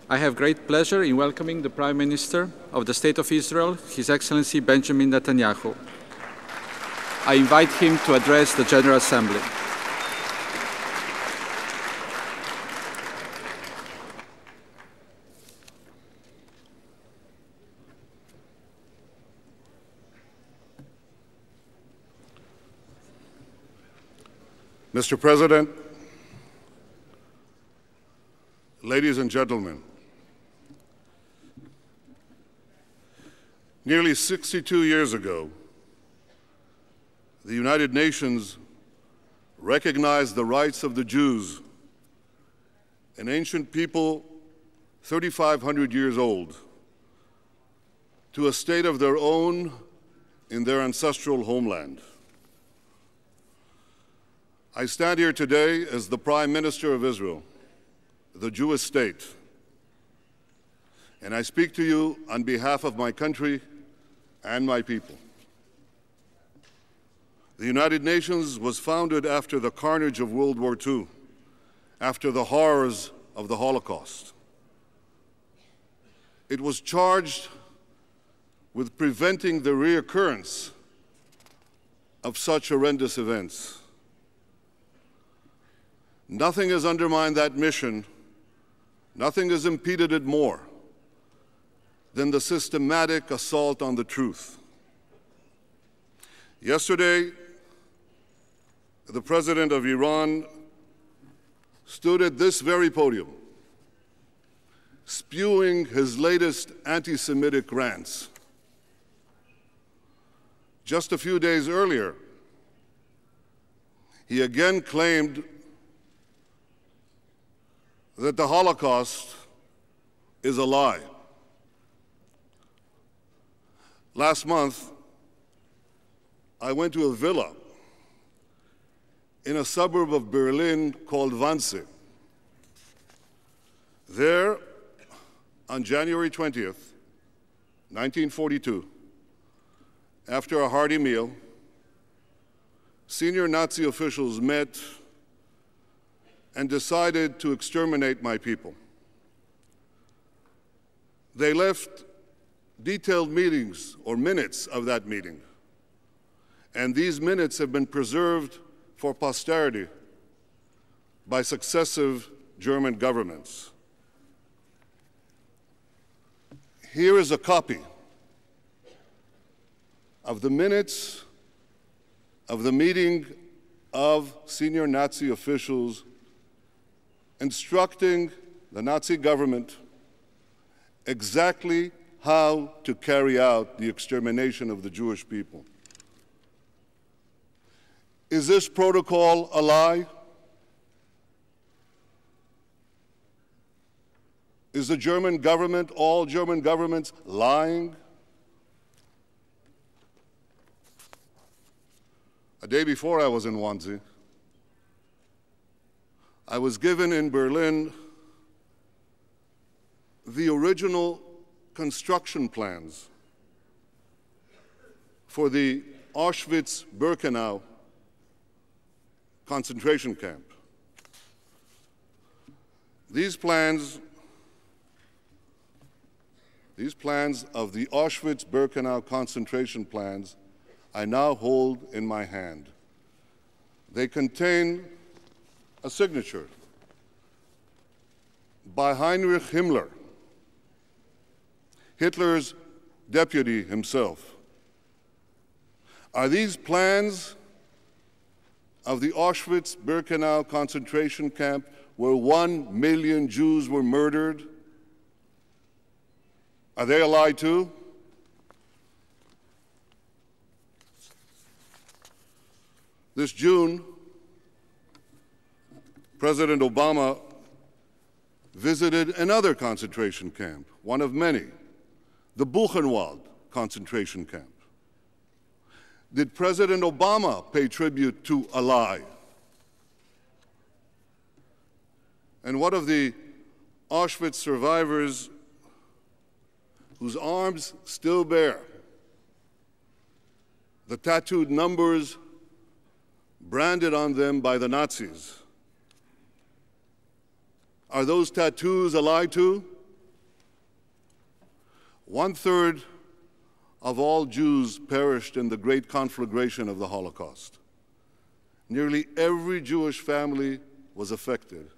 I have great pleasure in welcoming the Prime Minister of the State of Israel, His Excellency Benjamin Netanyahu. I invite him to address the General Assembly. Mr. President, ladies and gentlemen, nearly 62 years ago, the United Nations recognized the rights of the Jews, an ancient people 3,500 years old, to a state of their own in their ancestral homeland. I stand here today as the Prime Minister of Israel, the Jewish state, and I speak to you on behalf of my country and my people. The United Nations was founded after the carnage of World War II, after the horrors of the Holocaust. It was charged with preventing the reoccurrence of such horrendous events. Nothing has undermined that mission, nothing has impeded it more than the systematic assault on the truth. Yesterday, the President of Iran stood at this very podium, spewing his latest anti-Semitic rants. Just a few days earlier, he again claimed that the Holocaust is a lie. Last month, I went to a villa in a suburb of Berlin called Wannsee. There, on January 20th, 1942, after a hearty meal, senior Nazi officials met and decided to exterminate my people. They left detailed meetings or minutes of that meeting, and these minutes have been preserved for posterity by successive German governments. Here is a copy of the minutes of the meeting of senior Nazi officials instructing the Nazi government exactly how to carry out the extermination of the Jewish people. Is this protocol a lie? Is the German government, all German governments, lying? A day before I was in Wannsee, I was given in Berlin the original construction plans for the Auschwitz-Birkenau concentration camp. These plans of the Auschwitz-Birkenau concentration plans I now hold in my hand. They contain a signature by Heinrich Himmler, Hitler's deputy himself. Are these plans of the Auschwitz-Birkenau concentration camp where 1 million Jews were murdered? Are they a lie too? This June, President Obama visited another concentration camp, one of many, the Buchenwald concentration camp. Did President Obama pay tribute to a lie? And what of the Auschwitz survivors whose arms still bear the tattooed numbers branded on them by the Nazis Are those tattoos a lie too? 1/3 of all Jews perished in the great conflagration of the Holocaust. Nearly every Jewish family was affected,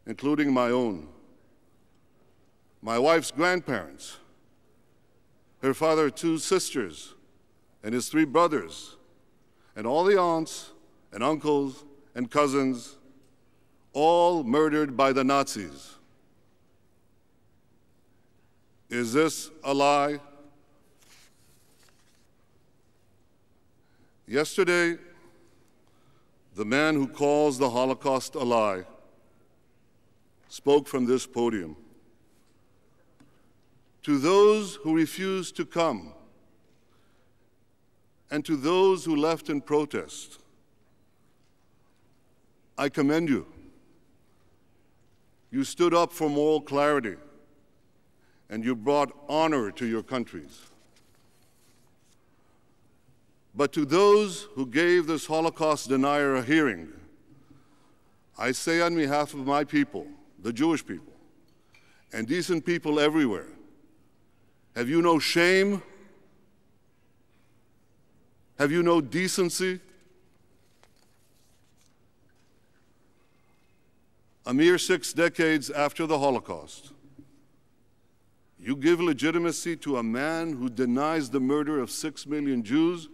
including my own. My wife's grandparents, her father, 2 sisters, and his 3 brothers, and all the aunts and uncles and cousins, all murdered by the Nazis. Is this a lie? Yesterday, the man who calls the Holocaust a lie spoke from this podium. To those who refused to come, and to those who left in protest, I commend you. You stood up for moral clarity, and you brought honor to your countries. But to those who gave this Holocaust denier a hearing, I say on behalf of my people, the Jewish people, and decent people everywhere, have you no shame? Have you no decency? A mere 6 decades after the Holocaust, you give legitimacy to a man who denies the murder of 6 million Jews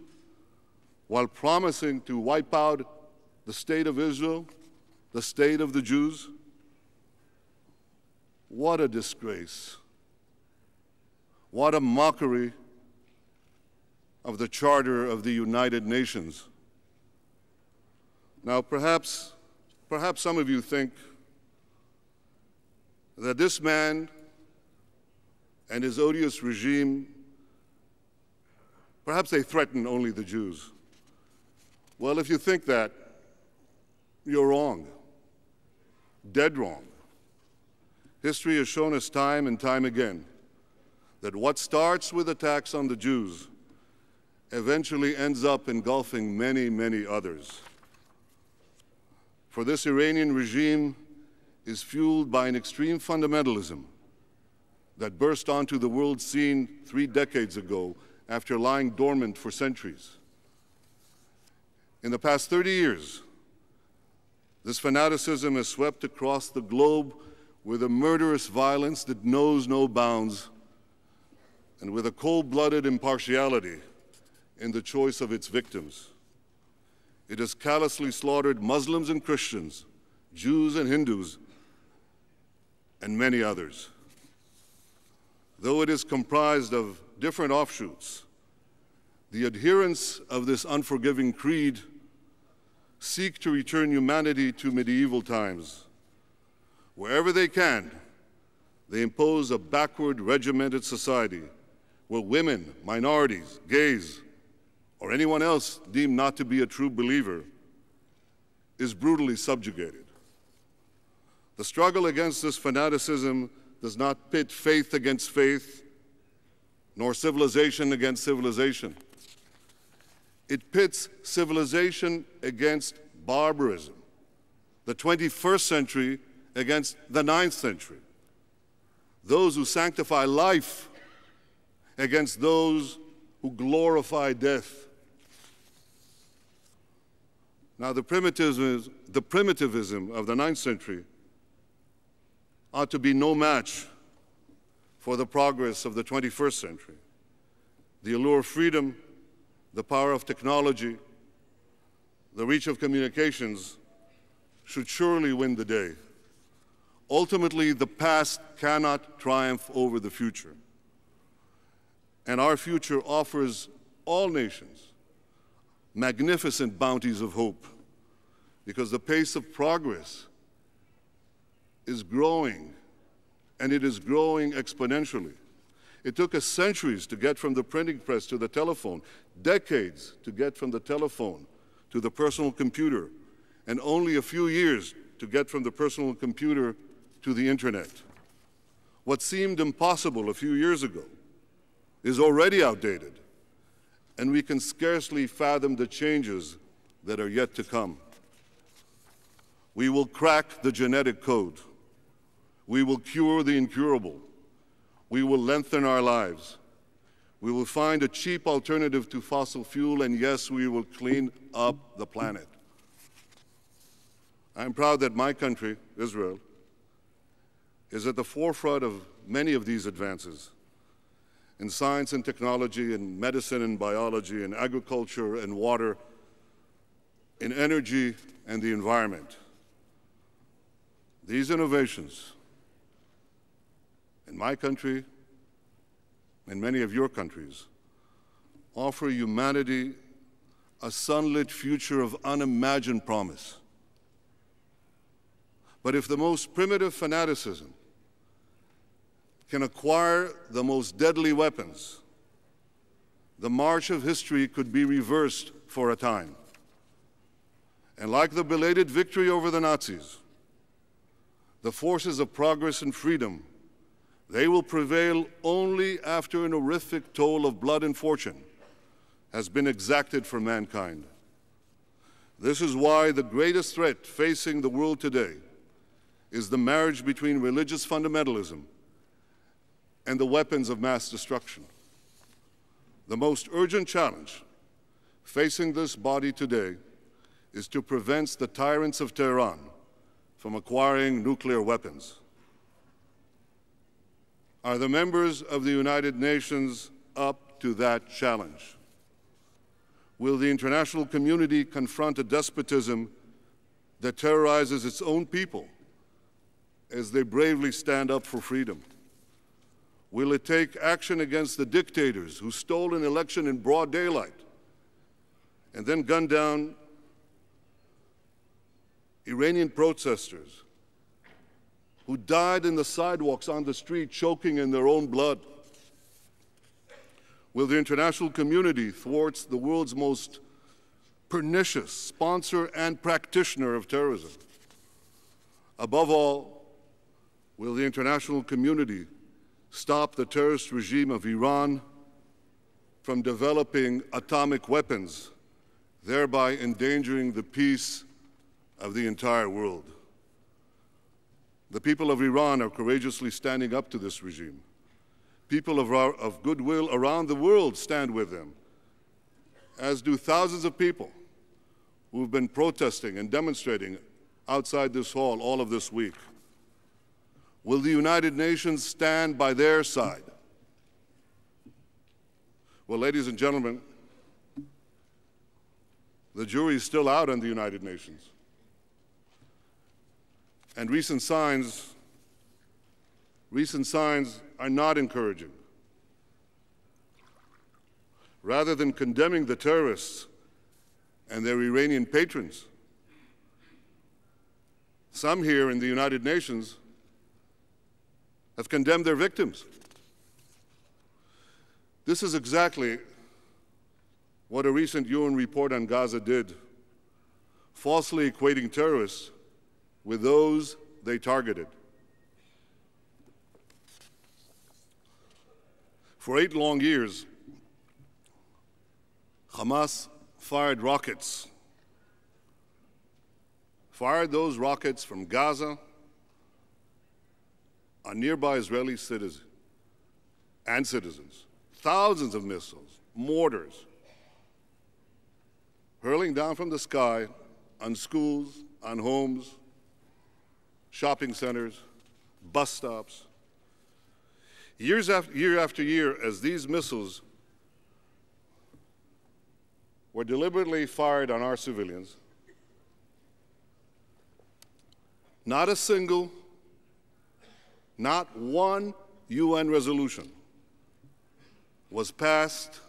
while promising to wipe out the state of Israel, the state of the Jews? What a disgrace. What a mockery of the Charter of the United Nations. Now, perhaps some of you think that this man and his odious regime, perhaps they threaten only the Jews. Well, if you think that, you're wrong, dead wrong. History has shown us time and time again that what starts with attacks on the Jews eventually ends up engulfing many, many others. For this Iranian regime is fueled by an extreme fundamentalism that burst onto the world scene 3 decades ago after lying dormant for centuries. In the past 30 years, this fanaticism has swept across the globe with a murderous violence that knows no bounds and with a cold-blooded impartiality in the choice of its victims. It has callously slaughtered Muslims and Christians, Jews and Hindus, and many others. Though it is comprised of different offshoots, the adherents of this unforgiving creed seek to return humanity to medieval times. Wherever they can, they impose a backward, regimented society where women, minorities, gays, or anyone else deemed not to be a true believer is brutally subjugated. The struggle against this fanaticism does not pit faith against faith, nor civilization against civilization. It pits civilization against barbarism, the 21st century against the 9th century, those who sanctify life against those who glorify death. Now, the primitivism of the 9th century ought to be no match for the progress of the 21st century. The allure of freedom, the power of technology, the reach of communications should surely win the day. Ultimately, the past cannot triumph over the future. And our future offers all nations magnificent bounties of hope, because the pace of progress is growing, and it is growing exponentially. It took us centuries to get from the printing press to the telephone, decades to get from the telephone to the personal computer, and only a few years to get from the personal computer to the internet. What seemed impossible a few years ago is already outdated, and we can scarcely fathom the changes that are yet to come. We will crack the genetic code. We will cure the incurable. We will lengthen our lives. We will find a cheap alternative to fossil fuel, and yes, we will clean up the planet. I am proud that my country, Israel, is at the forefront of many of these advances in science and technology, in medicine and biology, in agriculture and water, in energy and the environment. These innovations in my country and many of your countries offer humanity a sunlit future of unimagined promise. But if the most primitive fanaticism can acquire the most deadly weapons, the march of history could be reversed for a time. And like the belated victory over the Nazis, the forces of progress and freedom, they will prevail only after an horrific toll of blood and fortune has been exacted from mankind. This is why the greatest threat facing the world today is the marriage between religious fundamentalism and the weapons of mass destruction. The most urgent challenge facing this body today is to prevent the tyrants of Tehran from acquiring nuclear weapons. Are the members of the United Nations up to that challenge? Will the international community confront a despotism that terrorizes its own people as they bravely stand up for freedom? Will it take action against the dictators who stole an election in broad daylight and then gunned down Iranian protesters who died in the sidewalks on the street choking in their own blood? Will the international community thwart the world's most pernicious sponsor and practitioner of terrorism? Above all, will the international community stop the terrorist regime of Iran from developing atomic weapons, thereby endangering the peace of the entire world? The people of Iran are courageously standing up to this regime. People of goodwill around the world stand with them, as do thousands of people who've been protesting and demonstrating outside this hall all of this week. Will the United Nations stand by their side? Well, ladies and gentlemen, the jury is still out on the United Nations. And recent signs are not encouraging. Rather than condemning the terrorists and their Iranian patrons, some here in the United Nations have condemned their victims. This is exactly what a recent UN report on Gaza did, falsely equating terrorists with those they targeted. For 8 long years, Hamas fired those rockets from Gaza on nearby Israeli citizens, thousands of missiles, mortars, hurling down from the sky on schools, on homes, shopping centers, bus stops. Year after year, as these missiles were deliberately fired on our civilians, not a single, not one UN resolution was passed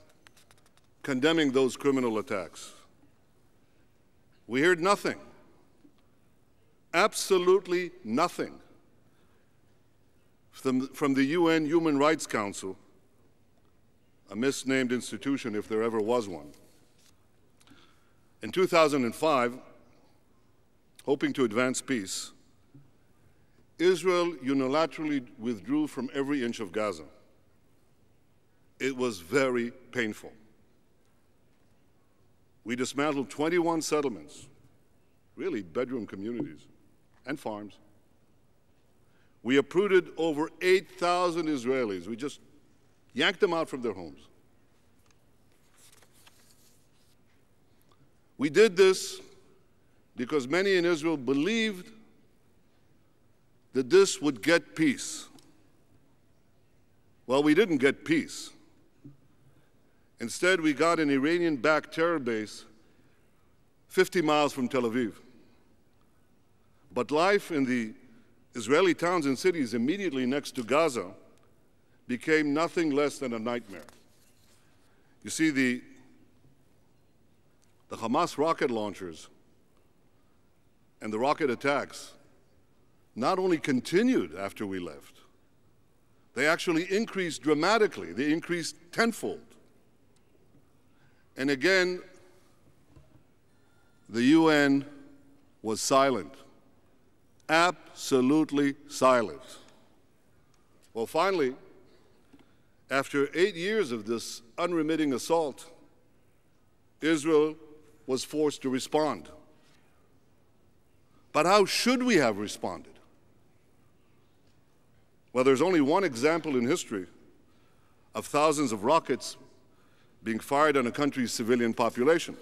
condemning those criminal attacks. We heard nothing, absolutely nothing, from the UN Human Rights Council, a misnamed institution if there ever was one. In 2005, hoping to advance peace, Israel unilaterally withdrew from every inch of Gaza. It was very painful. We dismantled 21 settlements, really bedroom communities, and farms. We uprooted over 8,000 Israelis. We just yanked them out from their homes. We did this because many in Israel believed that this would get peace. Well, we didn't get peace. Instead, we got an Iranian-backed terror base 50 miles from Tel Aviv. But life in the Israeli towns and cities immediately next to Gaza became nothing less than a nightmare. You see, the Hamas rocket launchers and the rocket attacks not only continued after we left, they actually increased dramatically. They increased tenfold. And again, the UN was silent, absolutely silent. Well, finally, after 8 years of this unremitting assault, Israel was forced to respond. But how should we have responded? Well, there's only one example in history of thousands of rockets being fired on a country's civilian population.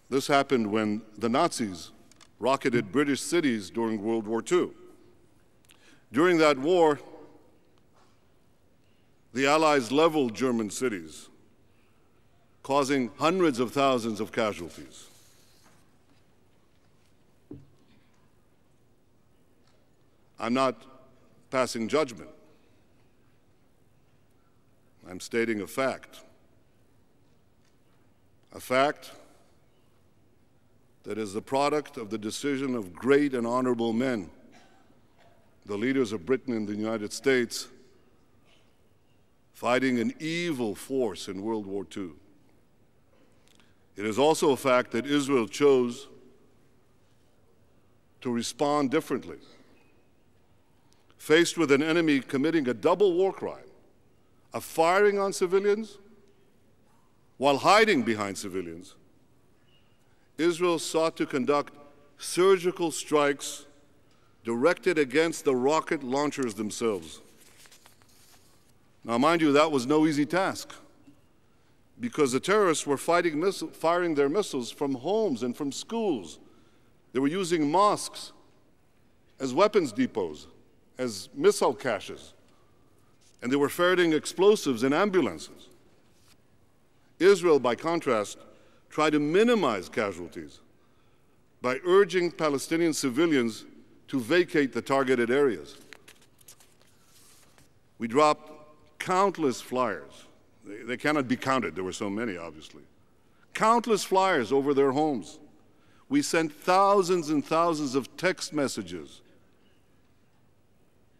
This happened when the Nazis rocketed British cities during World War II. During that war, the Allies leveled German cities, causing hundreds of thousands of casualties. I'm not passing judgment. I'm stating a fact that is the product of the decision of great and honorable men, the leaders of Britain and the United States, fighting an evil force in World War II. It is also a fact that Israel chose to respond differently. Faced with an enemy committing a double war crime of firing on civilians while hiding behind civilians, Israel sought to conduct surgical strikes directed against the rocket launchers themselves. Now, mind you, that was no easy task, because the terrorists were firing their missiles from homes and from schools. They were using mosques as weapons depots, as missile caches, and they were ferreting explosives in ambulances. Israel, by contrast, tried to minimize casualties by urging Palestinian civilians to vacate the targeted areas. We dropped countless flyers. They cannot be counted. There were so many, obviously. Countless flyers over their homes. We sent thousands and thousands of text messages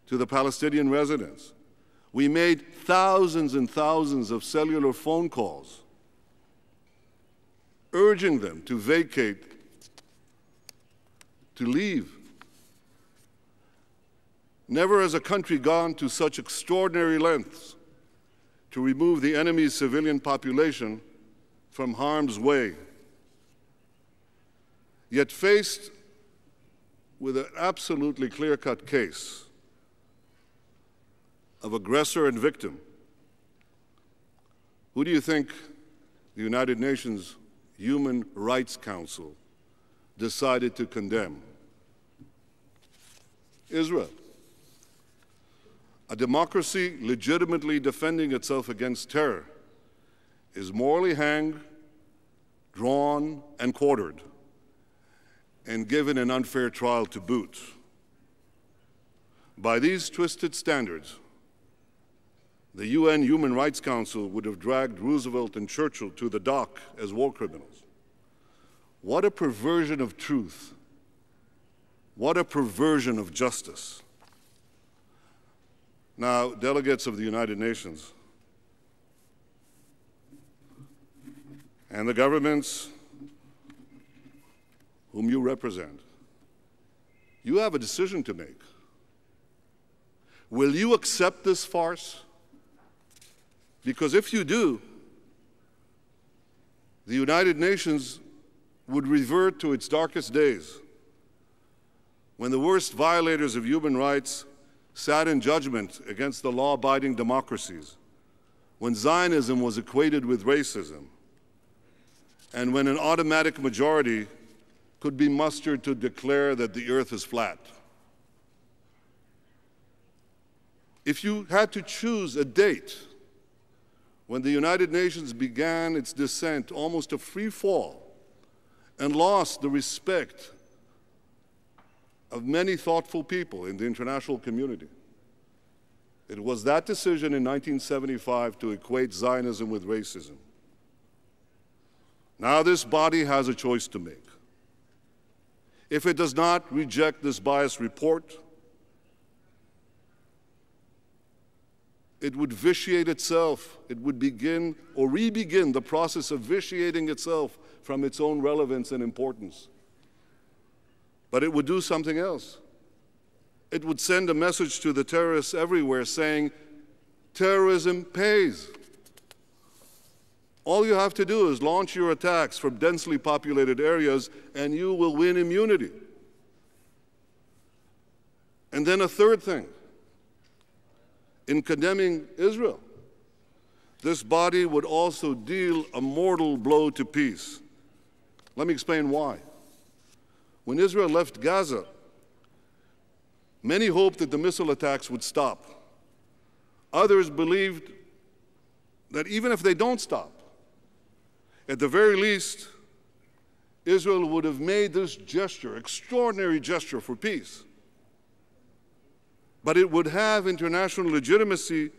to the Palestinian residents. We made thousands and thousands of cellular phone calls, urging them to vacate, to leave. Never has a country gone to such extraordinary lengths to remove the enemy's civilian population from harm's way. Yet faced with an absolutely clear-cut case of aggressor and victim, who do you think the United Nations Human Rights Council decided to condemn? Israel. A democracy legitimately defending itself against terror is morally hanged, drawn, and quartered, and given an unfair trial to boot. By these twisted standards, the UN Human Rights Council would have dragged Roosevelt and Churchill to the dock as war criminals. What a perversion of truth. What a perversion of justice. Now, delegates of the United Nations and the governments whom you represent, you have a decision to make. Will you accept this farce? Because if you do, the United Nations would revert to its darkest days, when the worst violators of human rights sat in judgment against the law-abiding democracies, when Zionism was equated with racism, and when an automatic majority could be mustered to declare that the earth is flat. If you had to choose a date when the United Nations began its descent, almost a free fall, and lost the respect of many thoughtful people in the international community, it was that decision in 1975 to equate Zionism with racism. Now this body has a choice to make. If it does not reject this biased report, it would vitiate itself. It would begin or re-begin the process of vitiating itself from its own relevance and importance. But it would do something else. It would send a message to the terrorists everywhere saying, terrorism pays. All you have to do is launch your attacks from densely populated areas and you will win immunity. And then a third thing. In condemning Israel, this body would also deal a mortal blow to peace. Let me explain why. When Israel left Gaza, many hoped that the missile attacks would stop. Others believed that even if they don't stop, at the very least, Israel would have made this gesture, extraordinary gesture for peace. But it would have international legitimacy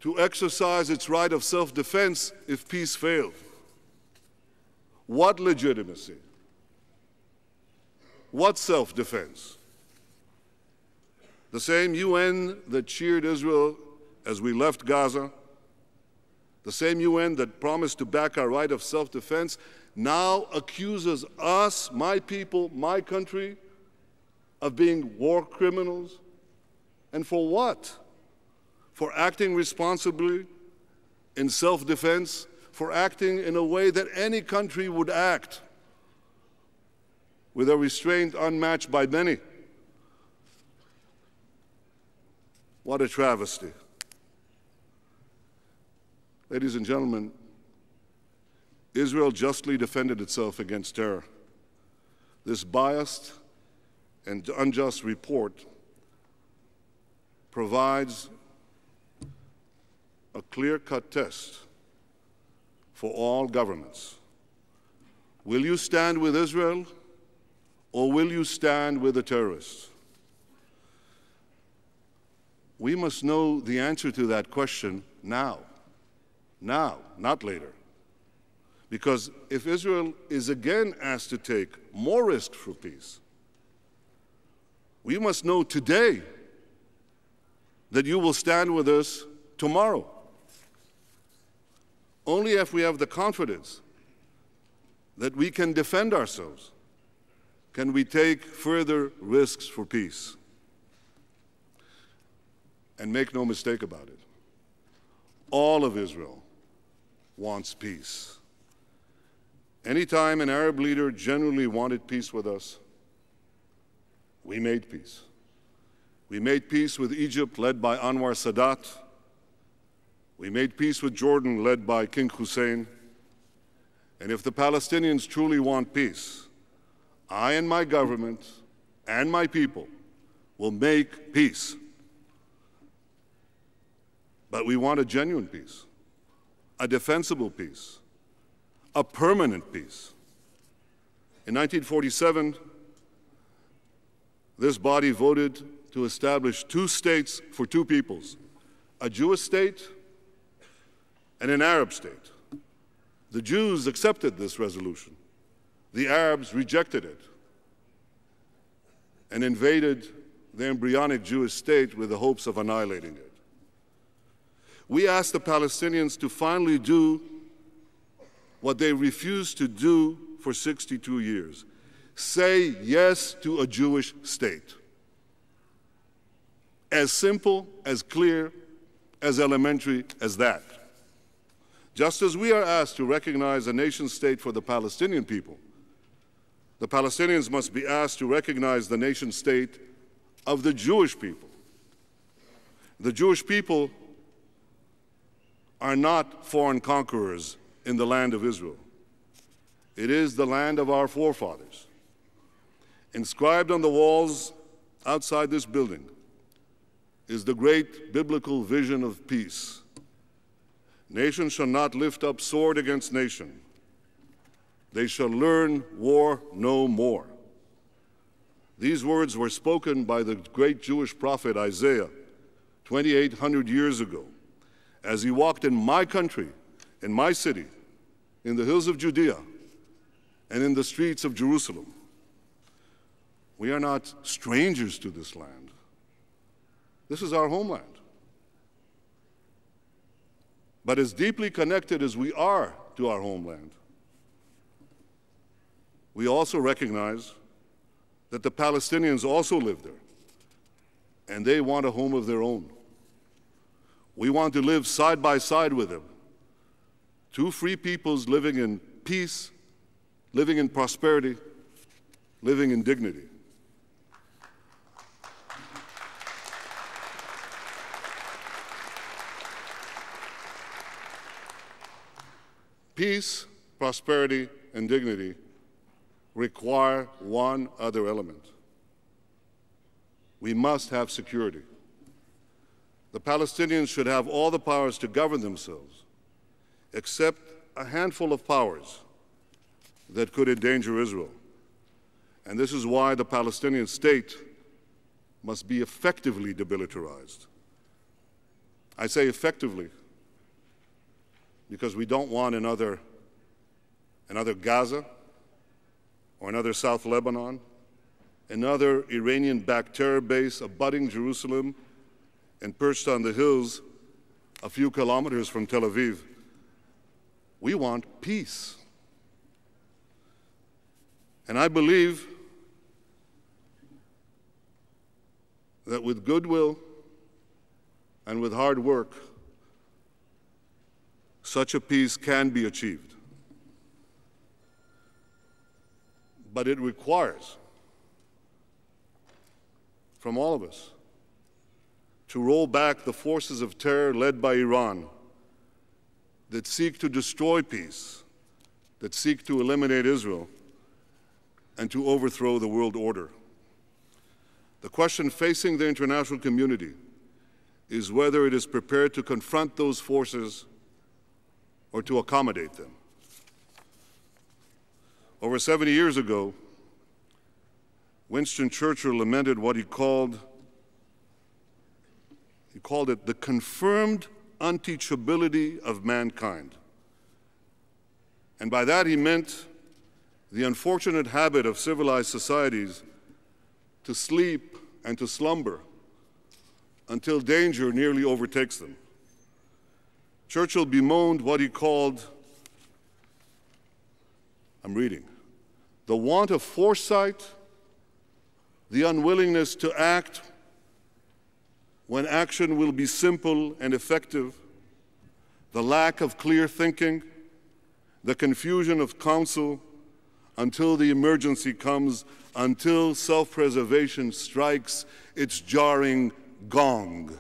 to exercise its right of self-defense if peace failed. What legitimacy? What self-defense? The same UN that cheered Israel as we left Gaza, the same UN that promised to back our right of self-defense, now accuses us, my people, my country, of being war criminals. And for what? For acting responsibly in self-defense, for acting in a way that any country would act, with a restraint unmatched by many. What a travesty. Ladies and gentlemen, Israel justly defended itself against terror. This biased and unjust report provides a clear-cut test for all governments. Will you stand with Israel, or will you stand with the terrorists? We must know the answer to that question now. Now, not later. Because if Israel is again asked to take more risk for peace, we must know today that you will stand with us tomorrow. Only if we have the confidence that we can defend ourselves can we take further risks for peace. And make no mistake about it, all of Israel wants peace. Anytime an Arab leader genuinely wanted peace with us, we made peace. We made peace with Egypt, led by Anwar Sadat. We made peace with Jordan, led by King Hussein. And if the Palestinians truly want peace, I and my government and my people will make peace. But we want a genuine peace, a defensible peace, a permanent peace. In 1947, this body voted to establish two states for two peoples, a Jewish state and an Arab state. The Jews accepted this resolution. The Arabs rejected it and invaded the embryonic Jewish state with the hopes of annihilating it. We asked the Palestinians to finally do what they refused to do for 62 years. Say yes to a Jewish state. As simple, as clear, as elementary as that. Just as we are asked to recognize a nation state for the Palestinian people, The Palestinians must be asked to recognize the nation-state of the Jewish people. The Jewish people are not foreign conquerors in the land of Israel. It is the land of our forefathers. Inscribed on the walls outside this building is the great biblical vision of peace. Nation shall not lift up sword against nation. They shall learn war no more. These words were spoken by the great Jewish prophet Isaiah 2,800 years ago as he walked in my country, in my city, in the hills of Judea, and in the streets of Jerusalem. We are not strangers to this land. This is our homeland. But as deeply connected as we are to our homeland, we also recognize that the Palestinians also live there, and they want a home of their own. We want to live side by side with them. Two free peoples living in peace, living in prosperity, living in dignity. Peace, prosperity, and dignity require one other element. We must have security. The Palestinians should have all the powers to govern themselves, except a handful of powers that could endanger Israel. And this is why the Palestinian state must be effectively demilitarized. I say effectively because we don't want another Gaza or another South Lebanon, another Iranian-backed terror base abutting Jerusalem and perched on the hills a few kilometers from Tel Aviv. We want peace. And I believe that with goodwill and with hard work, such a peace can be achieved. But it requires from all of us to roll back the forces of terror led by Iran that seek to destroy peace, that seek to eliminate Israel, and to overthrow the world order. The question facing the international community is whether it is prepared to confront those forces or to accommodate them. Over 70 years ago, Winston Churchill lamented what he called it the confirmed unteachability of mankind. And by that he meant the unfortunate habit of civilized societies to sleep and to slumber until danger nearly overtakes them. Churchill bemoaned what he called, I'm reading, the want of foresight, the unwillingness to act when action will be simple and effective, the lack of clear thinking, the confusion of counsel until the emergency comes, until self-preservation strikes its jarring gong.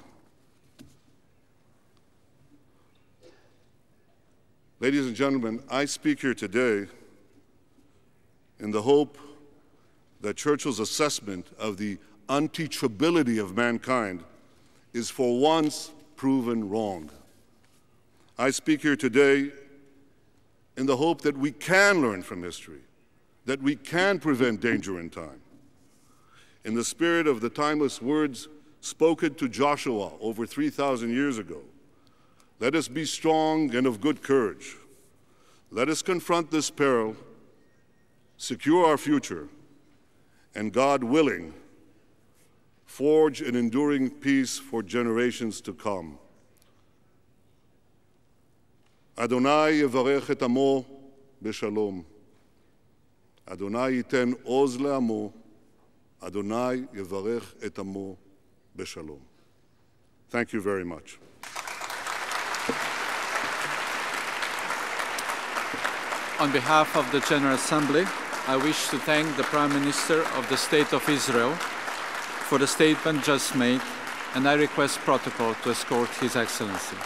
Ladies and gentlemen, I speak here today in the hope that Churchill's assessment of the unteachability of mankind is for once proven wrong. I speak here today in the hope that we can learn from history, that we can prevent danger in time. In the spirit of the timeless words spoken to Joshua over 3,000 years ago, let us be strong and of good courage. Let us confront this peril, secure our future, and God willing, forge an enduring peace for generations to come. Adonai yevarech et amo b'shalom. Adonai yiten oz le'amo. Adonai yevarech et amo b'shalom. Thank you very much. On behalf of the General Assembly, I wish to thank the Prime Minister of the State of Israel for the statement just made, and I request protocol to escort His Excellency.